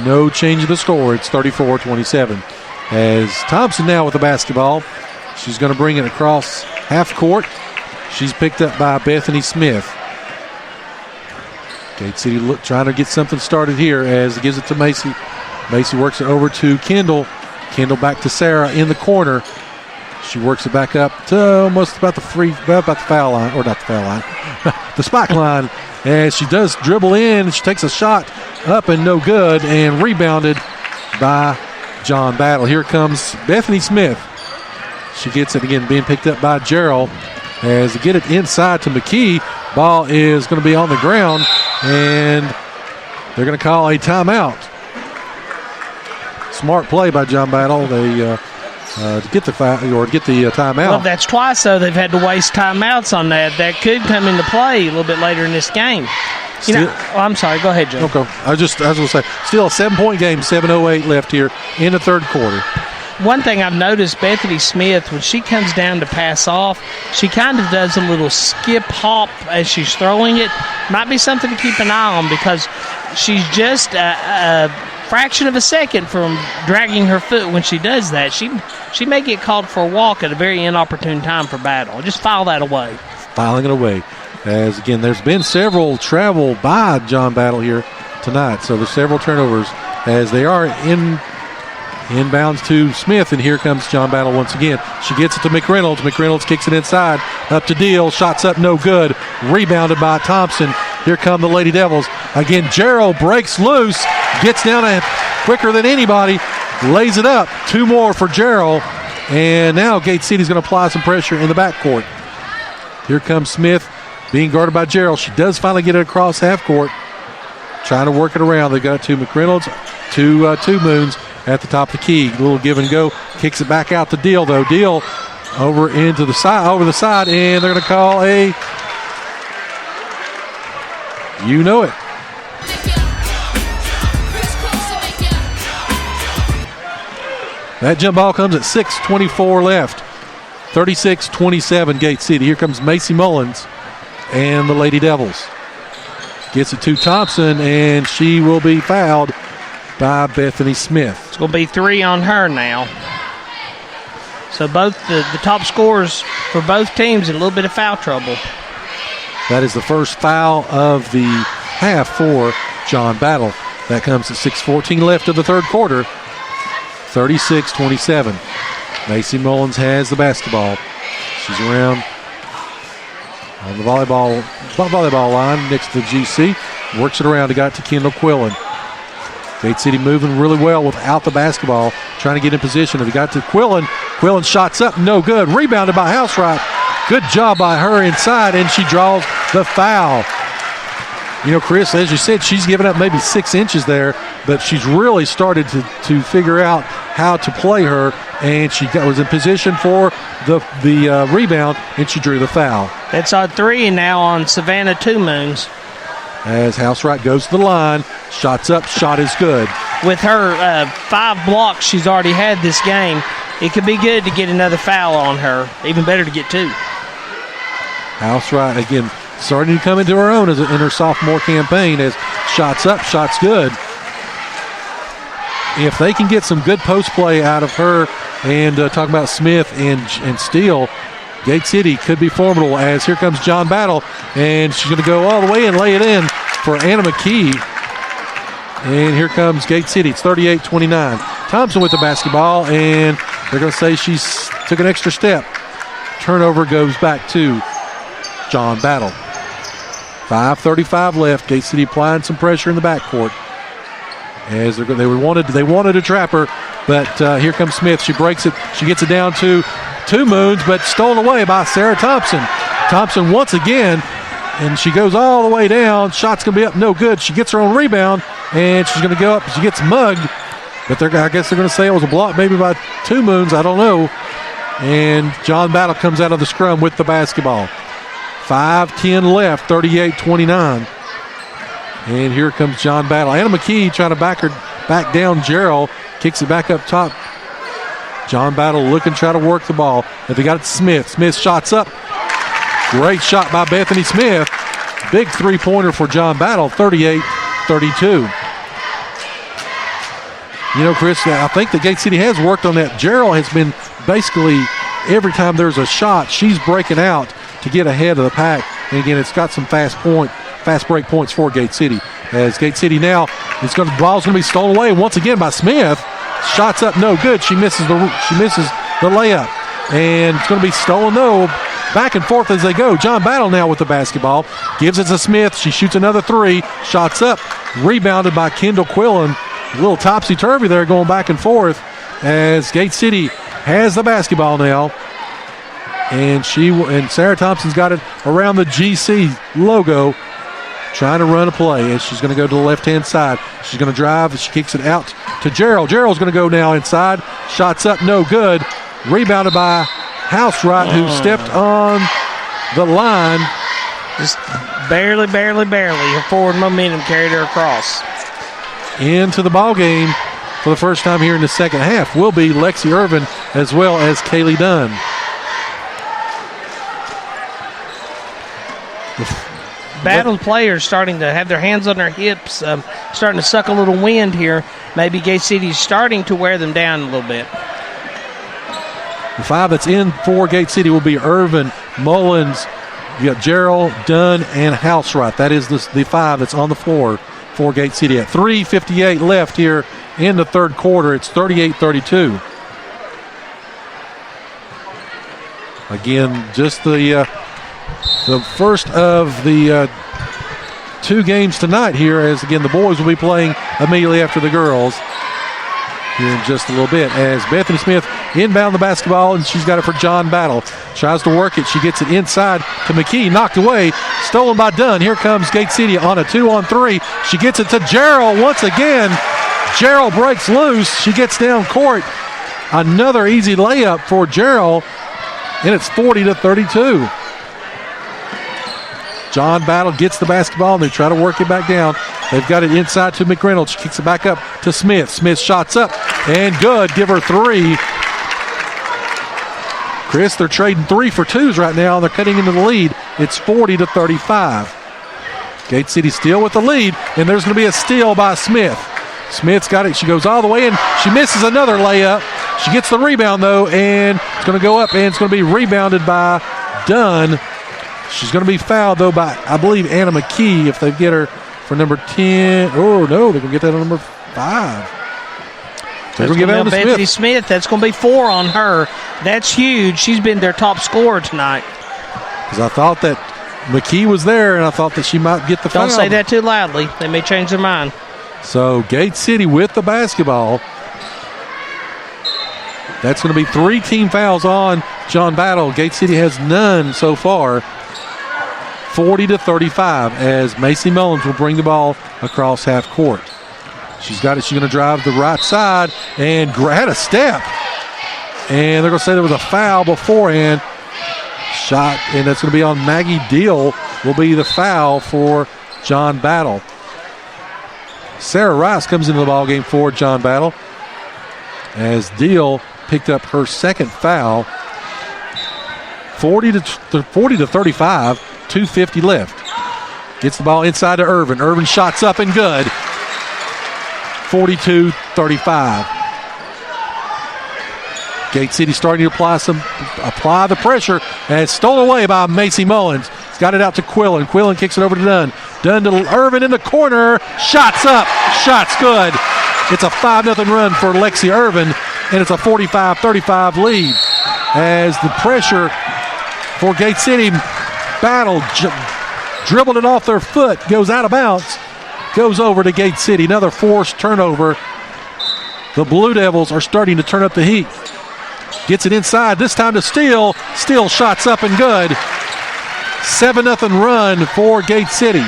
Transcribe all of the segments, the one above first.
No change in the score. It's 34-27. As Thompson now with the basketball. She's going to bring it across half court. She's picked up by Bethany Smith. Gate City trying to get something started here as it gives it to Macy. Macy works it over to Kendall. Kendall back to Sarah in the corner. She works it back up to almost about the foul line, or not the foul line, the spike line. And she does dribble in. She takes a shot up and no good, and rebounded by John Battle. Here comes Bethany Smith. She gets it again, being picked up by Gerald. As they get it inside to McKee, ball is going to be on the ground, and they're going to call a timeout. Smart play by John Battle. They to get the timeout. Well, that's twice, though, they've had to waste timeouts on that. That could come into play a little bit later in this game. I'm sorry. Go ahead, Joe. Okay. I was going to say, still a 7-point game, 7:08 left here in the third quarter. One thing I've noticed, Bethany Smith, when she comes down to pass off, she kind of does a little skip hop as she's throwing it. Might be something to keep an eye on because she's just a fraction of a second from dragging her foot when she does that. She may get called for a walk at a very inopportune time for Battle. Just file that away. Filing it away. As, again, there's been several travel by John Battle here tonight. So there's several turnovers as they are inbounds to Smith, and here comes John Battle once again. She gets it to McReynolds. McReynolds kicks it inside, up to Deal. Shots up, no good. Rebounded by Thompson. Here come the Lady Devils. Again, Gerald breaks loose, gets down quicker than anybody, lays it up. Two more for Gerald, and now Gate City's going to apply some pressure in the backcourt. Here comes Smith, being guarded by Gerald. She does finally get it across half court, trying to work it around. They got it to McReynolds, two Moons at the top of the key. A little give and go. Kicks it back out to Deal, though. Deal over the side, and they're going to call a, you know it. That jump ball comes at 6:24 left. 36-27 Gate City. Here comes Macy Mullins and the Lady Devils. Gets it to Thompson, and she will be fouled by Bethany Smith. It's going to be 3 on her now. So both the top scorers for both teams in a little bit of foul trouble. That is the first foul of the half for John Battle. That comes at 6:14 left of the third quarter. 36-27. Macy Mullins has the basketball. She's around on the volleyball line next to the GC. Works it around. They got it to Kendall Quillen. Gate City moving really well without the basketball, trying to get in position. They got to Quillen. Quillen shots up, no good. Rebounded by Housewright. Good job by her inside, and she draws the foul. You know, Chris, as you said, she's given up maybe 6 inches there, but she's really started to figure out how to play her, and she was in position for the rebound, and she drew the foul. That's our 3 now on Savannah Two Moons. As Housewright goes to the line, shots up, shot is good. With her 5 blocks she's already had this game, it could be good to get another foul on her. Even better to get 2. Housewright, again, starting to come into her own in her sophomore campaign as shots up, shots good. If they can get some good post play out of her and talk about Smith and Steele, Gate City could be formidable as here comes John Battle, and she's going to go all the way and lay it in for Anna McKee. And here comes Gate City. It's 38-29. Thompson with the basketball, and they're going to say she's took an extra step. Turnover goes back to John Battle. 5:35 left. Gate City applying some pressure in the backcourt. As they wanted to trap her, but here comes Smith. She breaks it. She gets it down to Two Moons, but stolen away by Sarah Thompson. Thompson once again, and she goes all the way down. Shot's going to be up, no good. She gets her own rebound, and she's going to go up. She gets mugged, but I guess they're going to say it was a block maybe by Two Moons. I don't know. And John Battle comes out of the scrum with the basketball. 5:10 left, 38-29. And here comes John Battle. Anna McKee trying to back down Gerald. Kicks it back up top. John Battle looking to try to work the ball. If they got it to Smith. Smith shots up. Great shot by Bethany Smith. Big three-pointer for John Battle, 38-32. You know, Chris, I think that Gate City has worked on that. Gerald has been basically every time there's a shot, she's breaking out to get ahead of the pack. And again, it's got some fast break points for Gate City. As Gate City now, the ball's going to be stolen away once again by Smith. Shots up, no good. She misses the layup, and it's going to be stolen though. Back and forth as they go. John Battle now with the basketball. Gives it to Smith. She shoots another three. Shots up. Rebounded by Kendall Quillen. A little topsy-turvy there going back and forth as Gate City has the basketball now. And Sarah Thompson's got it around the GC logo, trying to run a play. And she's going to go to the left-hand side. She's going to drive. She kicks it out to Gerald. Gerald's going to go now inside. Shots up, no good. Rebounded by Housewright, who stepped on the line. Just barely. Her forward momentum carried her across. Into the ball game for the first time here in the second half will be Lexi Irvin as well as Kaylee Dunn. Battle players starting to have their hands on their hips, starting to suck a little wind here. Maybe Gate City's starting to wear them down a little bit. The five that's in for Gate City will be Irvin, Mullins, you got Gerald, Dunn, and Housewright. That is the five that's on the floor for Gate City. At 3:58 left here in the third quarter, it's 38-32. Again, just the first of the two games tonight here, as again the boys will be playing immediately after the girls here in just a little bit, as Bethany Smith inbound the basketball, and she's got it for John Battle. Tries to work it. She gets it inside to McKee. Knocked away. Stolen by Dunn. Here comes Gate City on a 2-on-3. She gets it to Gerald once again. Gerald breaks loose. She gets down court. Another easy layup for Gerald, and it's 40-32. John Battle gets the basketball, and they try to work it back down. They've got it inside to McReynolds. She kicks it back up to Smith. Smith shots up, and good. Give her three. Chris, they're trading 3 for 2s right now, and they're cutting into the lead. It's 40-35. Gate City still with the lead, and there's going to be a steal by Smith. Smith's got it. She goes all the way in. She misses another layup. She gets the rebound, though, and it's going to go up, and it's going to be rebounded by Dunn. She's going to be fouled, though, by, I believe, Anna McKee if they get her for number 10. Oh, no, they're going to get that on number 5. They're going to give it to Bethany Smith. That's going to be 4 on her. That's huge. She's been their top scorer tonight. Because I thought that McKee was there, and I thought that she might get the foul. Don't say that too loudly. They may change their mind. So Gate City with the basketball. That's going to be 3 team fouls on John Battle. Gate City has none so far. 40-35 as Macy Mullins will bring the ball across half court. She's got it. She's going to drive the right side and had a step. And they're going to say there was a foul beforehand. Shot, and that's going to be on Maggie Deal, will be the foul for John Battle. Sarah Rice comes into the ball game for John Battle as Deal picked up her second foul. 40-35, 2:50 left. Gets the ball inside to Irvin. Irvin shots up and good. 42-35. Gate City starting to apply the pressure, and it's stolen away by Macy Mullins. He's got it out to Quillen. Quillen kicks it over to Dunn. Dunn to Irvin in the corner. Shots up. Shots good. It's a 5-0 run for Lexi Irvin, and it's a 45-35 lead. As the pressure for Gate City, Battle dribbled it off their foot, goes out of bounds, goes over to Gate City. Another forced turnover. The Blue Devils are starting to turn up the heat. Gets it inside, this time to Steele. Steele shots up and good. 7-0 run for Gate City.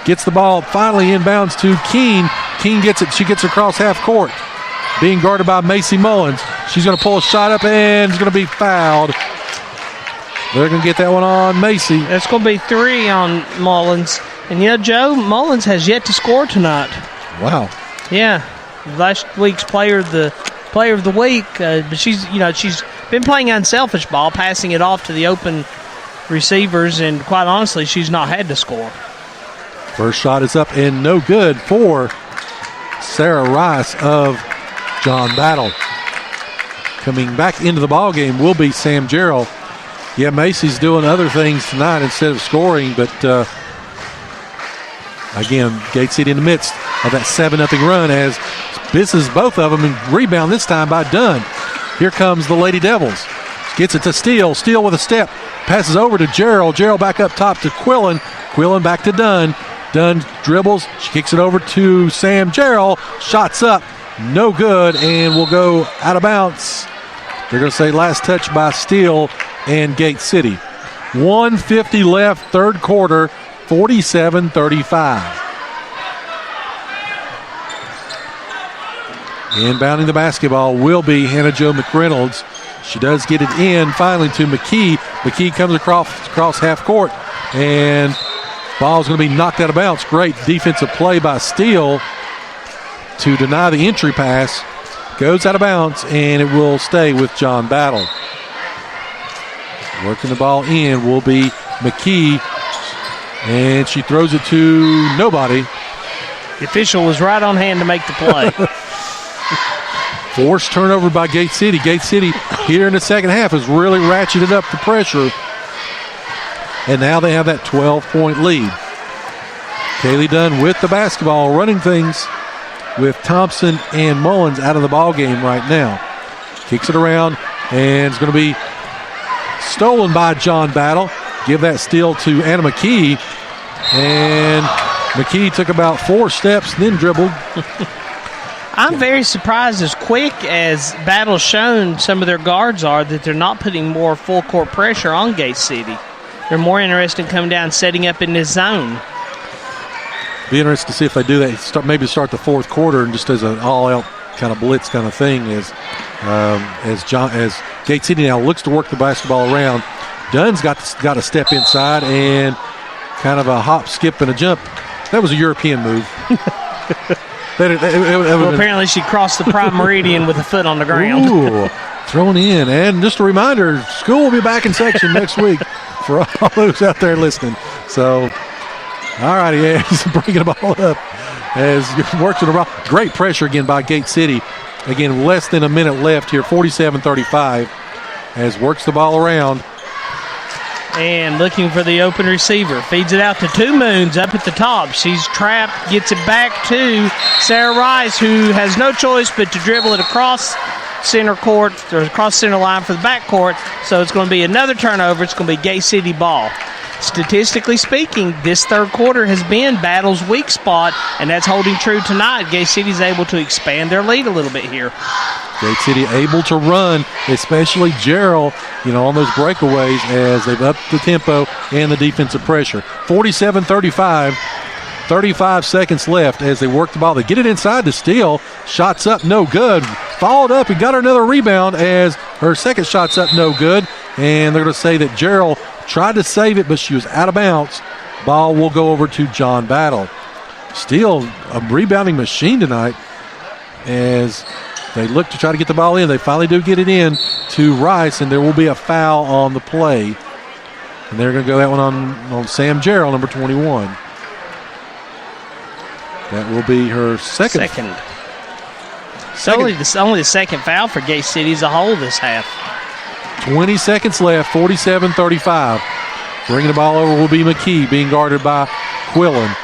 Gets the ball finally inbounds to Keene. Keene gets it. She gets across half court. Being guarded by Macy Mullins. She's going to pull a shot up and is going to be fouled. They're going to get that one on Macy. That's going to be 3 on Mullins. And, you know, Joe, Mullins has yet to score tonight. Wow. Yeah. Last week's player of the week. But she's been playing unselfish ball, passing it off to the open receivers, and quite honestly, she's not had to score. First shot is up and no good for Sarah Rice of John Battle. Coming back into the ball game will be Sam Gerald. Yeah, Macy's doing other things tonight instead of scoring, but again, Gate City in the midst of that 7-0 run as misses both of them, and rebound this time by Dunn. Here comes the Lady Devils. Gets it to Steele. Steele with a step. Passes over to Gerald. Gerald back up top to Quillen. Quillen back to Dunn. Dunn dribbles. She kicks it over to Sam Gerald. Shots up. No good, and will go out of bounds. They're going to say last touch by Steele and Gate City. 1:50 left, third quarter, 47-35. Inbounding the basketball will be Hannah Jo McReynolds. She does get it in finally to McKee. McKee comes across half court, and ball's going to be knocked out of bounds. Great defensive play by Steele to deny the entry pass. Goes out of bounds, and it will stay with John Battle. Working the ball in will be McKee, and she throws it to nobody. The official was right on hand to make the play. Forced turnover by Gate City. Gate City here in the second half has really ratcheted up the pressure. And now they have that 12-point lead. Kaylee Dunn with the basketball, running things with Thompson and Mullins out of the ball game right now. Kicks it around, and it's going to be stolen by John Battle. Give that steal to Anna McKee. And McKee took about 4 steps, then dribbled. I'm very surprised, as quick as Battle's shown some of their guards are, that they're not putting more full court pressure on Gate City. They're more interested in coming down and setting up in this zone. Be interested to see if they do that. Maybe start the fourth quarter and just as an all-out kind of blitz kind of thing as Gate City now looks to work the basketball around. Dunn's got to step inside and kind of a hop, skip, and a jump. That was a European move. Well, apparently she crossed the prime meridian with a foot on the ground. Ooh, thrown in. And just a reminder, school will be back in section next week for all those out there listening. So, all righty, yeah, he's bringing the ball up as he works it around. Great pressure again by Gate City. Again, less than a minute left here, 47-35, as works the ball around. And looking for the open receiver. Feeds it out to Two Moons up at the top. She's trapped. Gets it back to Sarah Rice, who has no choice but to dribble it across center court, or across center line for the back court. So it's going to be another turnover. It's going to be Gate City ball. Statistically speaking, this third quarter has been Battle's weak spot, and that's holding true tonight. Gate City's able to expand their lead a little bit here. Gate City able to run, especially Gerald, on those breakaways as they've upped the tempo and the defensive pressure. 47-35, 35 seconds left as they work the ball. They get it inside to Steele. Shots up, no good. Followed up and got her another rebound as her second shot's up, no good. And they're going to say that Gerald tried to save it, but she was out of bounds. Ball will go over to John Battle. Steele, a rebounding machine tonight as they look to try to get the ball in. They finally do get it in to Rice, and there will be a foul on the play. And they're going to go that one on Sam Gerald, number 21. That will be her second. Only the second foul for Gate City as a whole this half. 20 seconds left, 47-35. Bringing the ball over will be McKee, being guarded by Quillen.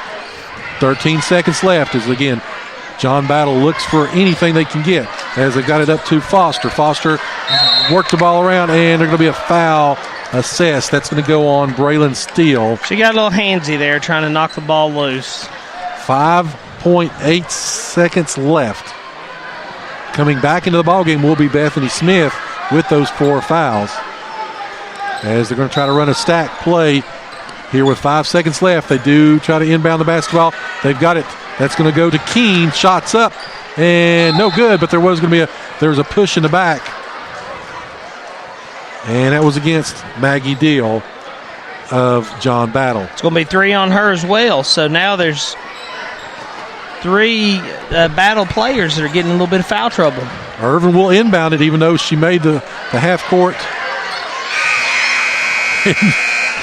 13 seconds left as, again, John Battle looks for anything they can get as they got it up to Foster. Foster worked the ball around, and there's going to be a foul assessed. That's going to go on Braylon Steele. She got a little handsy there trying to knock the ball loose. 5.8 seconds left. Coming back into the ballgame will be Bethany Smith with those 4 fouls. As they're going to try to run a stack play here with 5 seconds left. They do try to inbound the basketball. They've got it. That's going to go to Keene. Shots up and no good, but there was a push in the back. And that was against Maggie Deal of John Battle. It's going to be 3 on her as well. So now there's 3 Battle players that are getting a little bit of foul trouble. Irvin will inbound it, even though she made the half court.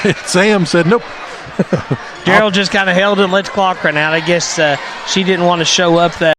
And Sam said nope. Gerald just kind of held it and let the clock run out. I guess she didn't want to show up that